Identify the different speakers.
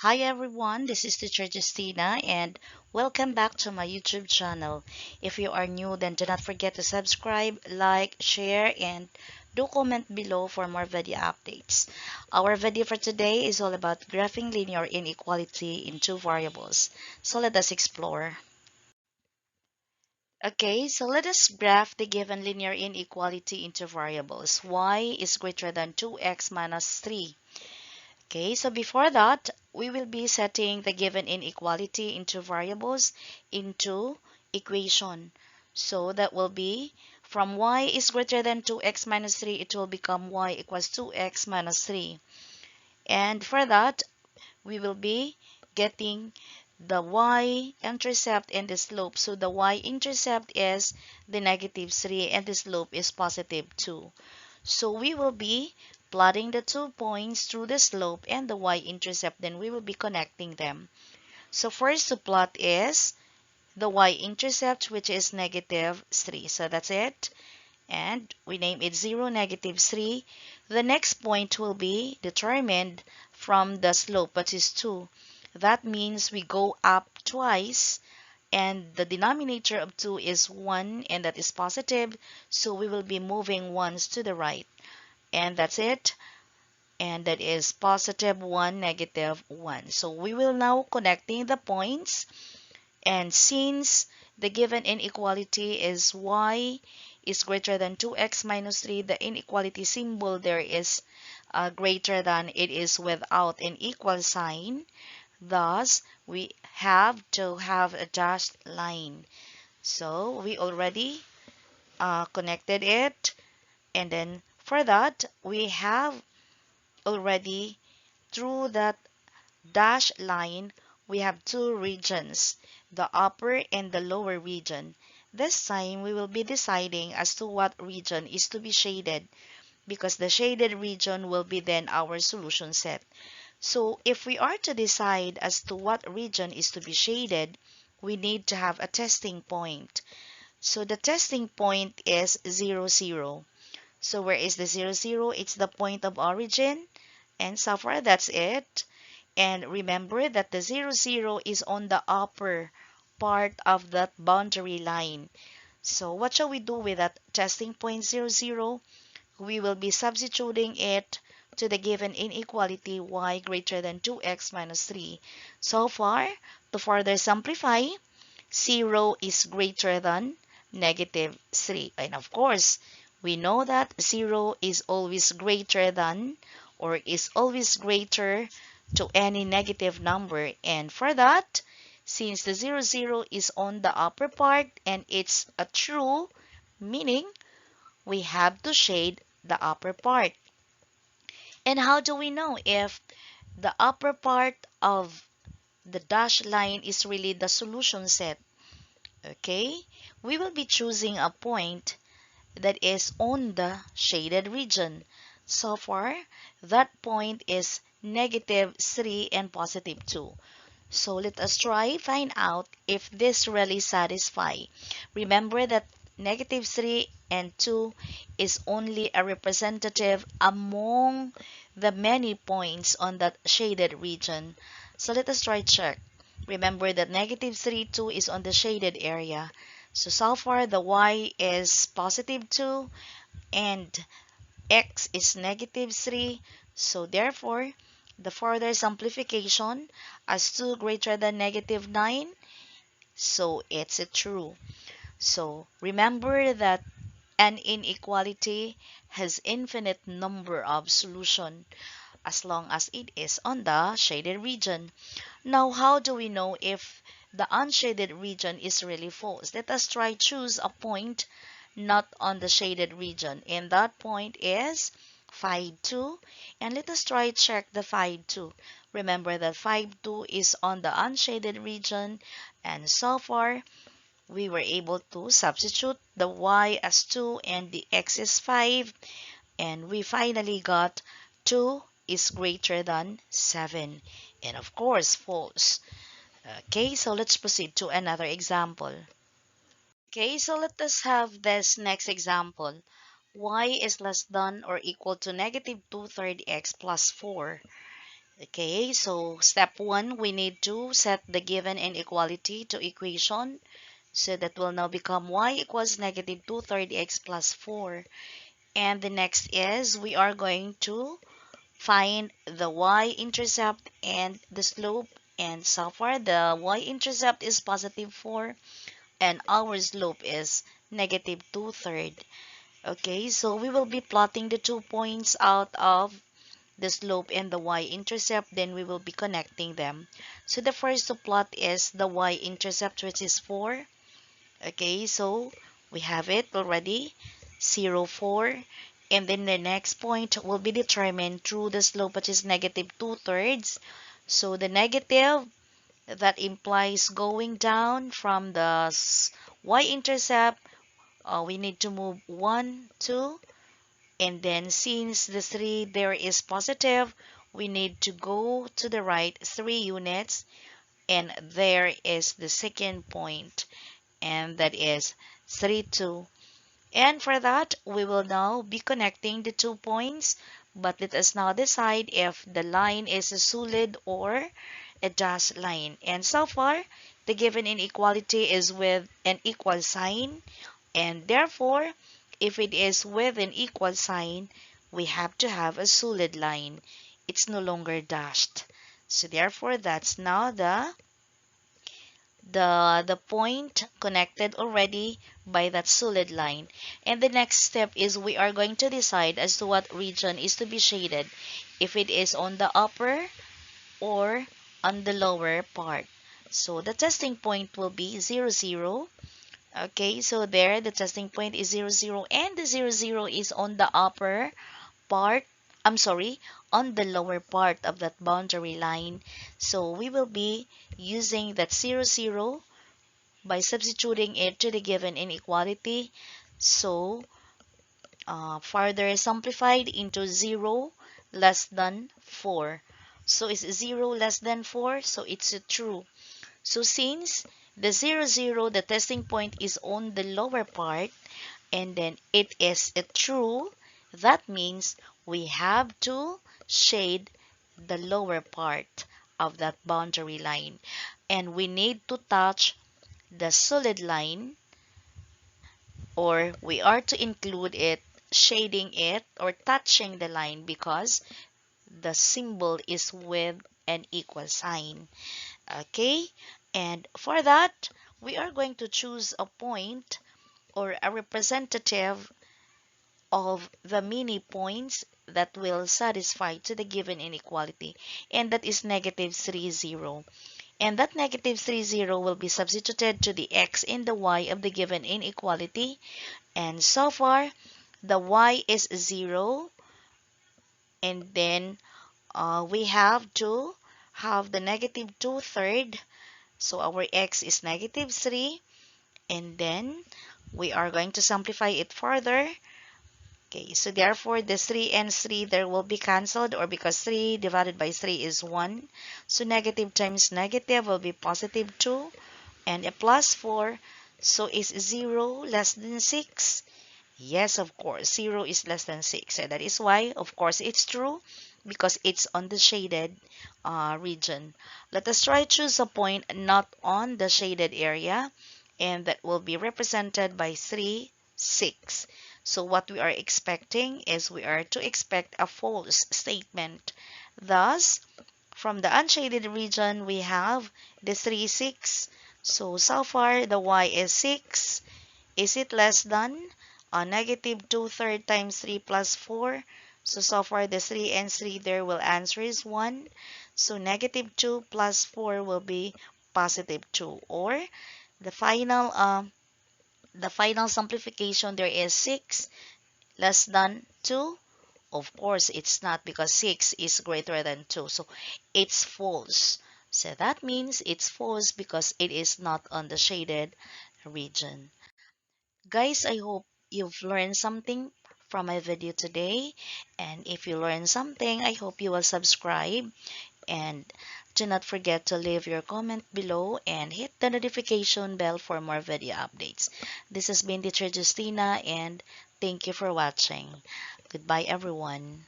Speaker 1: Hi everyone, this is teacher Justina and welcome back to my YouTube channel. If you are new, then do not forget to subscribe, like, share, and do comment below for more video updates. Our video for today is all about graphing linear inequality in two variables. So let us explore. Okay, so let us graph the given linear inequality into variables. Y is greater than 2x minus 3. Okay, so before that, we will be setting the given inequality into variables into equation. So that will be from y is greater than 2x minus 3, it will become y equals 2x minus 3. And for that, we will be getting the y-intercept and the slope. So the y-intercept is the negative 3 and the slope is positive 2. So we will be plotting the 2 points through the slope and the y-intercept, then we will be connecting them. So first to plot is the y-intercept, which is negative 3. So that's it. And we name it 0, negative 3. The next point will be determined from the slope, which is 2. That means we go up twice and the denominator of 2 is 1 and that is positive. So we will be moving ones to the right. And that's it. And that is positive 1, negative 1. So we will now connecting the points. And since the given inequality is y is greater than 2x minus 3, the inequality symbol there is greater than, it is without an equal sign. Thus, we have to have a dashed line. So we already connected it. And then for that, we have already through that dashed line, we have two regions, the upper and the lower region. This time, we will be deciding as to what region is to be shaded because the shaded region will be then our solution set. So if we are to decide as to what region is to be shaded, we need to have a testing point. So the testing point is 0, 0. So where is the 0, 0? It's the point of origin. And so far, that's it. And remember that the 0, 0 is on the upper part of that boundary line. So what shall we do with that testing point 0, 0? We will be substituting it to the given inequality y greater than 2x minus 3. So far, to further simplify, 0 is greater than negative 3. And of course, we know that 0 is always greater than or is always greater to any negative number. And for that, since the 0, 0 is on the upper part and it's a true, meaning we have to shade the upper part. And how do we know if the upper part of the dashed line is really the solution set? Okay, we will be choosing a point that is on the shaded region. So far, that point is negative 3 and positive 2. So let us try find out if this really satisfy. Remember that negative 3 and 2 is only a representative among the many points on that shaded region. So let us try check. Remember that negative 3, 2 is on the shaded area. So far the y is positive 2 and x is negative 3. So therefore, the further simplification as 2 greater than negative 9, so it's a true. So remember that an inequality has infinite number of solution as long as it is on the shaded region. Now, how do we know if the unshaded region is really false? Let us try choose a point not on the shaded region. And that point is 5, 2. And let us try check the 5, 2. Remember that 5, 2 is on the unshaded region. And so far, we were able to substitute the y as 2 and the x is 5. And we finally got 2 is greater than 7. And of course, false. Okay, so let's proceed to another example. Okay, so let us have this next example. Y is less than or equal to negative 2/3 x plus 4. Okay, so step one, we need to set the given inequality to equation. So that will now become y equals negative 2/3 x plus 4. And the next is we are going to find the y-intercept and the slope. And so far, the y-intercept is positive 4 and our slope is negative 2/3. Okay, so we will be plotting the 2 points out of the slope and the y-intercept, then we will be connecting them. So the first to plot is the y-intercept, which is 4. Okay, so we have it already, 0, 4. And then the next point will be determined through the slope, which is negative 2/3. So the negative, that implies going down from the y-intercept. We need to move 1, 2. And then since the 3 there is positive, we need to go to the right 3 units. And there is the second point, and that is 3, 2. And for that, we will now be connecting the 2 points. But let us now decide if the line is a solid or a dashed line. And so far, the given inequality is with an equal sign. And therefore, if it is with an equal sign, we have to have a solid line. It's no longer dashed. So therefore, that's now the point connected already by that solid line. And the next step is we are going to decide as to what region is to be shaded, if it is on the upper or on the lower part. So the testing point will be 0, 0. Okay, so there the testing point is 0, 0, and the 0, 0 is on the upper part. I'm sorry, on the lower part of that boundary line. So we will be using that 0, 0 by substituting it to the given inequality. So further simplified into 0 less than 4. So is 0 less than 4? So it's a true. So since the 0, 0, the testing point is on the lower part, and then it is a true, that means we have to shade the lower part of that boundary line. And we need to touch the solid line, or we are to include it shading it or touching the line because the symbol is with an equal sign. Okay, and for that we are going to choose a point or a representative of the many points that will satisfy to the given inequality, and that is negative 3, 0. And that negative 3, 0 will be substituted to the x and the y of the given inequality. And so far, the y is 0, and then we have to have the negative 2/3. So our x is negative 3, and then we are going to simplify it further. Okay, so therefore the 3 and 3 there will be cancelled, or because 3 divided by 3 is 1. So negative times negative will be positive 2, and a plus 4. So is 0 less than 6? Yes, of course, 0 is less than 6. So that is why, of course, it's true because it's on the shaded region. Let us try choose a point not on the shaded area, and that will be represented by 3, 6. So what we are expecting is we are to expect a false statement. Thus, from the unshaded region, we have the 3, 6. So far, the y is 6. Is it less than negative 2/3 times 3 plus 4? So far, the 3 and 3 there will answer is 1. So negative 2 plus 4 will be positive 2. Or the final simplification there is 6 less than 2. Of course, it's not because 6 is greater than 2. So it's false. So that means it's false because it is not on the shaded region. Guys, I hope you've learned something from my video today. And if you learned something, I hope you will subscribe. And do not forget to leave your comment below and hit the notification bell for more video updates. This has been Teacher Justina, and thank you for watching. Goodbye, everyone.